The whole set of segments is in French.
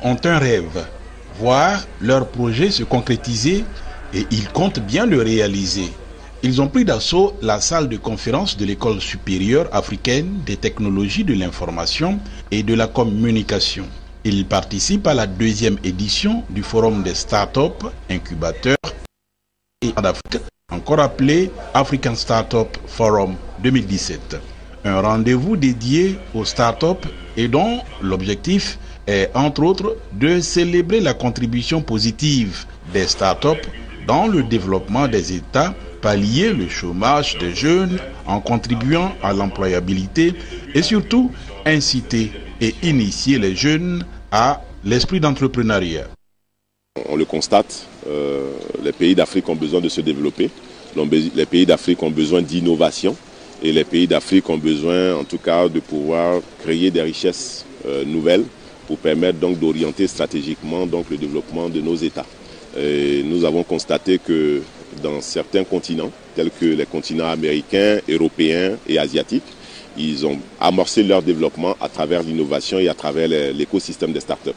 ont un rêve, voir leur projet se concrétiser et ils comptent bien le réaliser. Ils ont pris d'assaut la salle de conférence de l'École supérieure africaine des technologies de l'information et de la communication. Ils participent à la 2e édition du Forum des startups, incubateurs et d'Afrique, encore appelé African Startup Forum 2017. Un rendez-vous dédié aux startups et dont l'objectif est entre autres de célébrer la contribution positive des startups dans le développement des États, pallier le chômage des jeunes en contribuant à l'employabilité et surtout inciter et initier les jeunes à l'esprit d'entrepreneuriat. On le constate, les pays d'Afrique ont besoin de se développer, les pays d'Afrique ont besoin d'innovation et les pays d'Afrique ont besoin en tout cas de pouvoir créer des richesses nouvelles pour permettre donc d'orienter stratégiquement donc le développement de nos États. Et nous avons constaté que dans certains continents, tels que les continents américains, européens et asiatiques, ils ont amorcé leur développement à travers l'innovation et à travers l'écosystème des startups.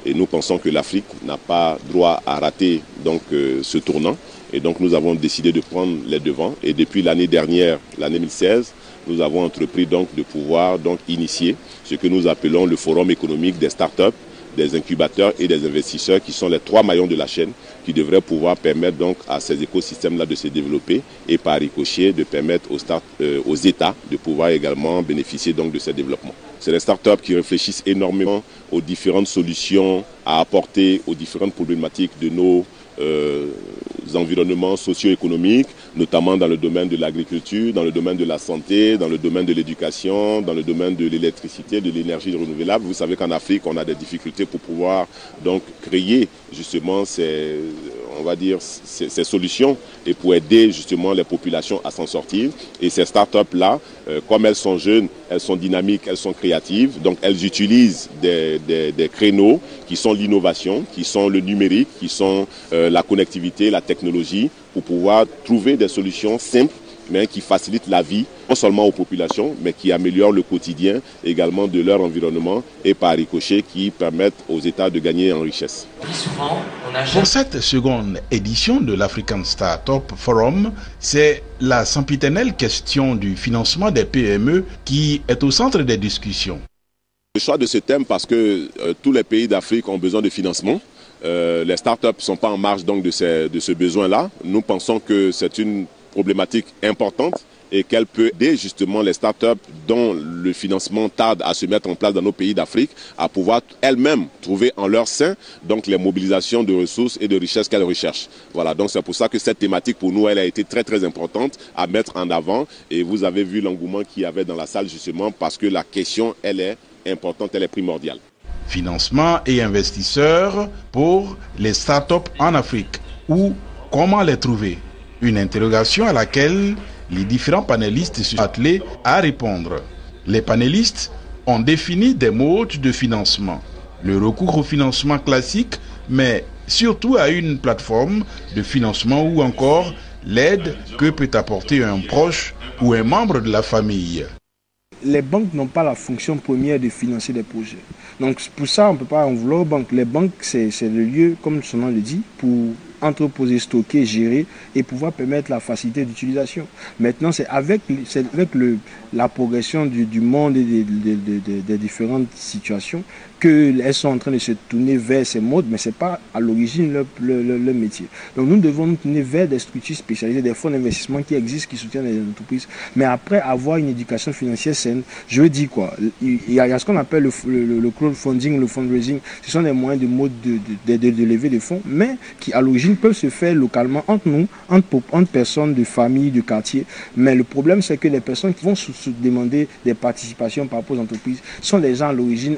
Et nous pensons que l'Afrique n'a pas droit à rater donc, ce tournant. Et donc nous avons décidé de prendre les devants. Et depuis l'année dernière, l'année 2016, nous avons entrepris donc de pouvoir donc initier ce que nous appelons le forum économique des startups, des incubateurs et des investisseurs qui sont les 3 maillons de la chaîne qui devraient pouvoir permettre donc à ces écosystèmes-là de se développer et par ricochet de permettre aux États de pouvoir également bénéficier donc de ces développements. C'est les startups qui réfléchissent énormément aux différentes solutions à apporter aux différentes problématiques de nos environnements socio-économiques, notamment dans le domaine de l'agriculture, dans le domaine de la santé, dans le domaine de l'éducation, dans le domaine de l'électricité, de l'énergie renouvelable. Vous savez qu'en Afrique, on a des difficultés pour pouvoir donc créer justement ces solutions et pour aider justement les populations à s'en sortir. Et ces startups-là, comme elles sont jeunes, elles sont dynamiques, elles sont créatives, donc elles utilisent des créneaux qui sont l'innovation, qui sont le numérique, qui sont la connectivité, la technologie, pour pouvoir trouver des solutions simples, mais qui facilitent la vie, non seulement aux populations, mais qui améliorent le quotidien également de leur environnement et par ricochet qui permettent aux États de gagner en richesse. Pour cette seconde édition de l'African Startup Forum, c'est la sempiternelle question du financement des PME qui est au centre des discussions. Le choix de ce thème parce que tous les pays d'Afrique ont besoin de financement. Les startups ne sont pas en marge donc de ce besoin-là. Nous pensons que c'est une problématique importante et qu'elle peut aider justement les startups dont le financement tarde à se mettre en place dans nos pays d'Afrique à pouvoir elles-mêmes trouver en leur sein donc les mobilisations de ressources et de richesses qu'elles recherchent. Voilà, donc c'est pour ça que cette thématique pour nous elle a été très très importante à mettre en avant et vous avez vu l'engouement qu'il y avait dans la salle justement parce que la question elle est importante, elle est primordiale. Financement et investisseurs pour les startups en Afrique ou comment les trouver? Une interrogation à laquelle les différents panélistes se sont attelés à répondre. Les panélistes ont défini des modes de financement. Le recours au financement classique, mais surtout à une plateforme de financement ou encore l'aide que peut apporter un proche ou un membre de la famille. Les banques n'ont pas la fonction première de financer des projets. Donc pour ça, on ne peut pas en vouloir aux banques. Les banques, c'est le lieu, comme son nom le dit, pour entreposer, stocker, gérer et pouvoir permettre la facilité d'utilisation. Maintenant, c'est avec la progression du monde et des différentes situations qu'elles sont en train de se tourner vers ces modes, mais ce n'est pas à l'origine le métier. Donc nous devons nous tourner vers des structures spécialisées, des fonds d'investissement qui existent, qui soutiennent les entreprises. Mais après avoir une éducation financière saine, je veux dire quoi, il y a ce qu'on appelle le crowdfunding, le fundraising. Ce sont des moyens de mode de lever des fonds, mais qui à l'origine peuvent se faire localement entre nous, entre personnes de famille, de quartier. Mais le problème, c'est que les personnes qui vont se demander des participations par rapport aux entreprises sont des gens à l'origine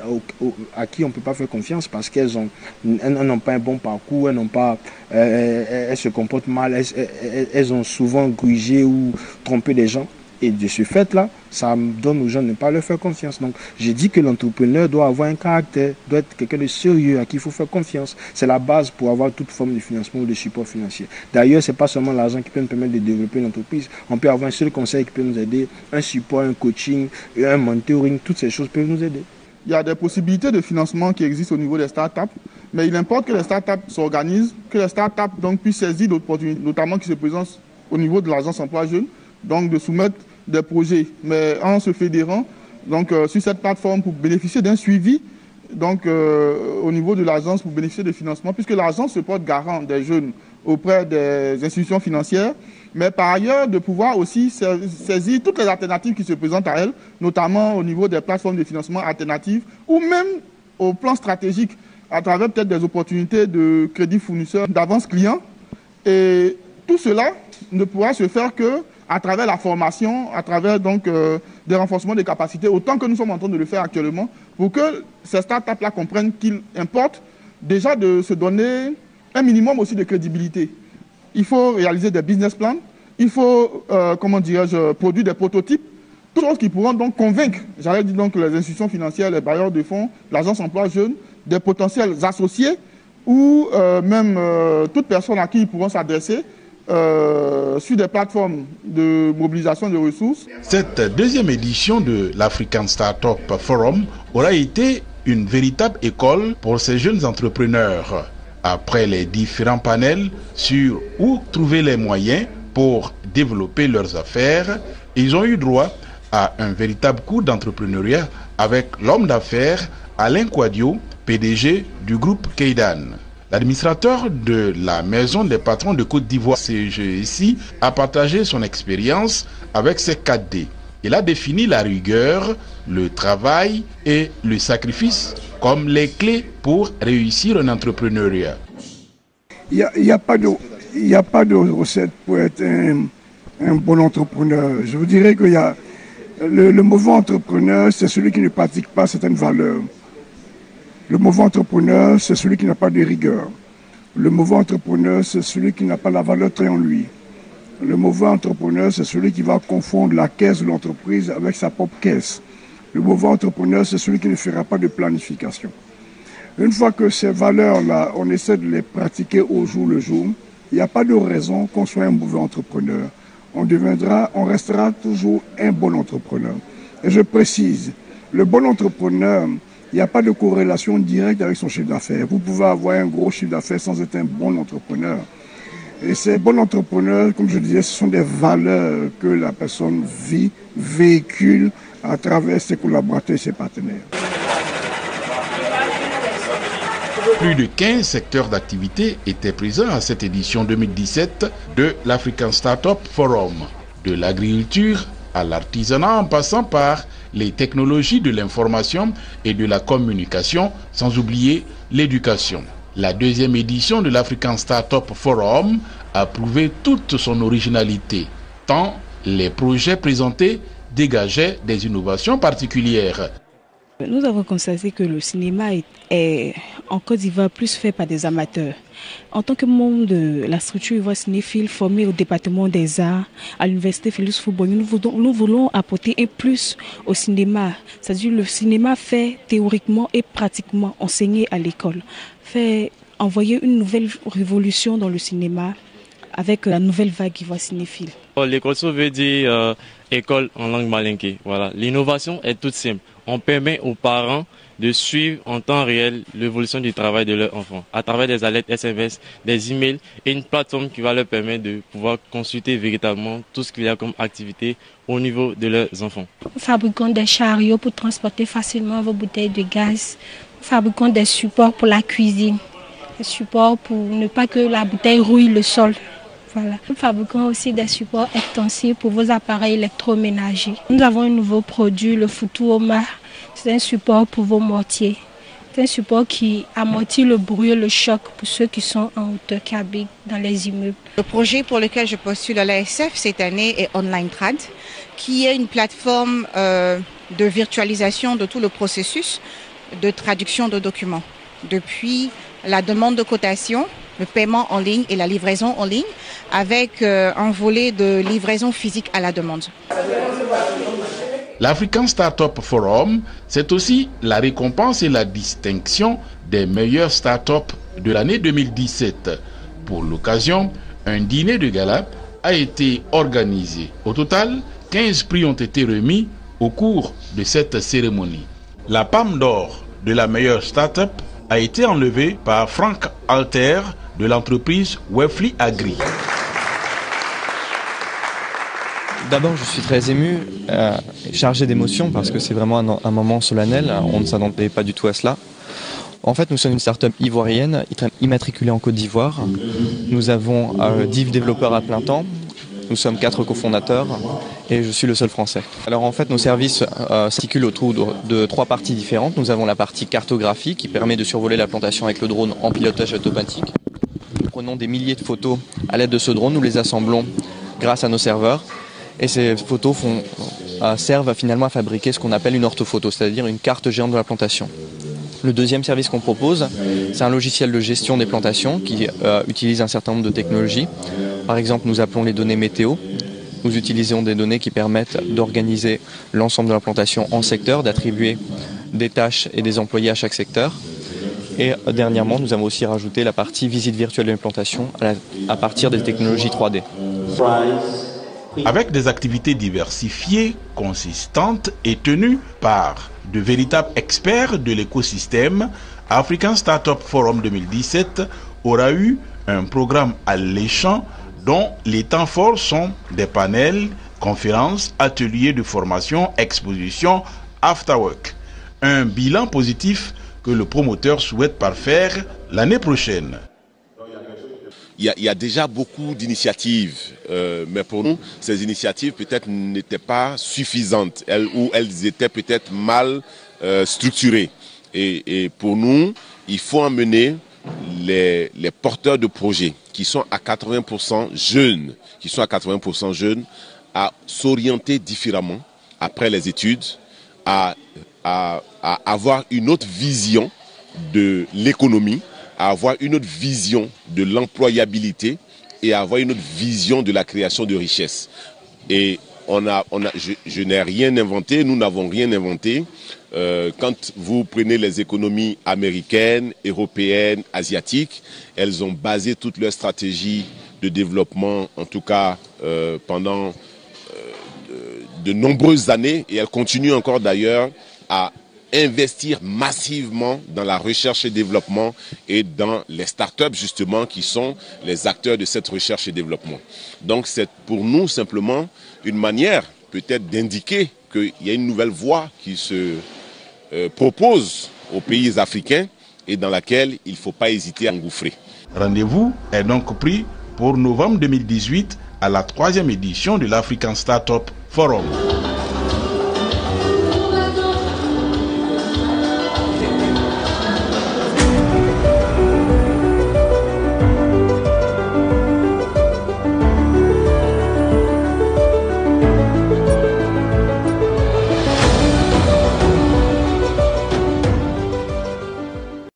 à qui on ne peut pas faire confiance parce qu'elles n'ont pas un bon parcours, elles se comportent mal, elles ont souvent grugé ou trompé des gens. Et de ce fait-là, ça donne aux gens de ne pas leur faire confiance. Donc, j'ai dit que l'entrepreneur doit avoir un caractère, doit être quelqu'un de sérieux à qui il faut faire confiance. C'est la base pour avoir toute forme de financement ou de support financier. D'ailleurs, ce n'est pas seulement l'argent qui peut nous permettre de développer une entreprise. On peut avoir un seul conseil qui peut nous aider, un support, un coaching, un mentoring, toutes ces choses peuvent nous aider. il y a des possibilités de financement qui existent au niveau des startups, mais il importe que les startups s'organisent, que les startups donc puissent saisir l'opportunité, notamment qui se présentent au niveau de l'agence emploi jeune, donc de soumettre des projets, mais en se fédérant donc sur cette plateforme pour bénéficier d'un suivi donc au niveau de l'agence pour bénéficier de financement, puisque l'agence se porte garant des jeunes auprès des institutions financières, mais par ailleurs de pouvoir aussi saisir toutes les alternatives qui se présentent à elle, notamment au niveau des plateformes de financement alternatives ou même au plan stratégique à travers peut-être des opportunités de crédit fournisseur, d'avance client. Et tout cela ne pourra se faire que à travers la formation, à travers donc des renforcements des capacités, autant que nous sommes en train de le faire actuellement, pour que ces startups-là comprennent qu'il importe déjà de se donner un minimum aussi de crédibilité. Il faut réaliser des business plans, il faut, produire des prototypes, toutes choses qui pourront donc convaincre, j'allais dire donc les institutions financières, les bailleurs de fonds, l'agence emploi jeune, des potentiels associés ou même toute personne à qui ils pourront s'adresser sur des plateformes de mobilisation de ressources. Cette deuxième édition de l'African Startup Forum aura été une véritable école pour ces jeunes entrepreneurs. Après les différents panels sur où trouver les moyens pour développer leurs affaires, ils ont eu droit à un véritable cours d'entrepreneuriat avec l'homme d'affaires Alain Quadio, PDG du groupe Keidan. L'administrateur de la Maison des patrons de Côte d'Ivoire, CGIC, a partagé son expérience avec ses 4D. Il a défini la rigueur, le travail et le sacrifice comme les clés pour réussir un entrepreneuriat. Il n'y a pas de recette pour être un bon entrepreneur. Je vous dirais que le mauvais entrepreneur, c'est celui qui ne pratique pas certaines valeurs. Le mauvais entrepreneur, c'est celui qui n'a pas de rigueur. Le mauvais entrepreneur, c'est celui qui n'a pas la valeur très en lui. Le mauvais entrepreneur, c'est celui qui va confondre la caisse de l'entreprise avec sa propre caisse. Le mauvais entrepreneur, c'est celui qui ne fera pas de planification. Une fois que ces valeurs-là, on essaie de les pratiquer au jour le jour, il n'y a pas de raison qu'on soit un mauvais entrepreneur. On restera toujours un bon entrepreneur. Et je précise, le bon entrepreneur, il n'y a pas de corrélation directe avec son chiffre d'affaires. Vous pouvez avoir un gros chiffre d'affaires sans être un bon entrepreneur. Et ces bons entrepreneurs, comme je disais, ce sont des valeurs que la personne vit, véhicule à travers ses collaborateurs et ses partenaires. Plus de 15 secteurs d'activité étaient présents à cette édition 2017 de l'African Startup Forum. De l'agriculture à l'artisanat en passant par les technologies de l'information et de la communication, sans oublier l'éducation. La deuxième édition de l'African Startup Forum a prouvé toute son originalité, tant les projets présentés dégageaient des innovations particulières. Nous avons constaté que le cinéma est en Côte d'Ivoire plus fait par des amateurs. En tant que membre de la structure Ivoire Cinéphile formée au département des arts à l'université Félix Houphouët-Boigny, nous voulons apporter un plus au cinéma. C'est-à-dire le cinéma fait théoriquement et pratiquement enseigner à l'école. Fait envoyer une nouvelle révolution dans le cinéma avec la nouvelle vague Ivoire Cinéphile. L'école veut dire école en langue malinké. Voilà. L'innovation est toute simple. On permet aux parents de suivre en temps réel l'évolution du travail de leur enfant à travers des alertes SMS, des emails et une plateforme qui va leur permettre de pouvoir consulter véritablement tout ce qu'il y a comme activité au niveau de leurs enfants. Nous fabriquons des chariots pour transporter facilement vos bouteilles de gaz. Nous fabriquons des supports pour la cuisine, des supports pour ne pas que la bouteille rouille le sol. Voilà. Nous fabriquons aussi des supports extensifs pour vos appareils électroménagers. Nous avons un nouveau produit, le Futuoma. C'est un support pour vos mortiers. C'est un support qui amortit le bruit et le choc pour ceux qui sont en hauteur, qui habitent dans les immeubles. Le projet pour lequel je postule à l'ASF cette année est Online Trad, qui est une plateforme de virtualisation de tout le processus de traduction de documents. Depuis la demande de cotation, le paiement en ligne et la livraison en ligne, avec un volet de livraison physique à la demande. L'African Startup Forum, c'est aussi la récompense et la distinction des meilleures startups de l'année 2017. Pour l'occasion, un dîner de gala a été organisé. Au total, 15 prix ont été remis au cours de cette cérémonie. La palme d'or de la meilleure start-up a été enlevée par Frank Alter de l'entreprise Wefly Agri. D'abord, je suis très ému, chargé d'émotions parce que c'est vraiment un moment solennel. On ne s'attendait pas du tout à cela. En fait, nous sommes une start-up ivoirienne immatriculée en Côte d'Ivoire. Nous avons 10 développeurs à plein temps. Nous sommes 4 cofondateurs et je suis le seul français. Alors en fait, nos services s'articulent autour de 3 parties différentes. Nous avons la partie cartographie qui permet de survoler la plantation avec le drone en pilotage automatique. Nous prenons des milliers de photos à l'aide de ce drone, nous les assemblons grâce à nos serveurs. Et ces photos servent finalement à fabriquer ce qu'on appelle une orthophoto, c'est-à-dire une carte géante de la plantation. Le deuxième service qu'on propose, c'est un logiciel de gestion des plantations qui utilise un certain nombre de technologies. Par exemple, nous appelons les données météo. Nous utilisons des données qui permettent d'organiser l'ensemble de la plantation en secteurs, d'attribuer des tâches et des employés à chaque secteur. Et dernièrement, nous avons aussi rajouté la partie visite virtuelle de la plantation à partir des technologies 3D. Avec des activités diversifiées, consistantes et tenues par de véritables experts de l'écosystème, African Startup Forum 2017 aura eu un programme alléchant dont les temps forts sont des panels, conférences, ateliers de formation, expositions, afterwork. Un bilan positif que le promoteur souhaite parfaire l'année prochaine. Il y a déjà beaucoup d'initiatives, mais pour nous, ces initiatives peut-être n'étaient pas suffisantes, ou elles étaient peut-être mal structurées. Et pour nous, il faut emmener les porteurs de projets qui sont à 80% jeunes, à s'orienter différemment après les études, à avoir une autre vision de l'économie, à avoir une autre vision de l'employabilité et à avoir une autre vision de la création de richesses. Et je n'ai rien inventé, nous n'avons rien inventé. Quand vous prenez les économies américaines, européennes, asiatiques, elles ont basé toute leur stratégie de développement, en tout cas pendant de nombreuses années, et elles continuent encore d'ailleurs à investir massivement dans la recherche et développement et dans les startups justement qui sont les acteurs de cette recherche et développement. Donc c'est pour nous simplement une manière peut-être d'indiquer qu'il y a une nouvelle voie qui se propose aux pays africains et dans laquelle il ne faut pas hésiter à engouffrer. Rendez-vous est donc pris pour novembre 2018 à la 3e édition de l'African Startup Forum.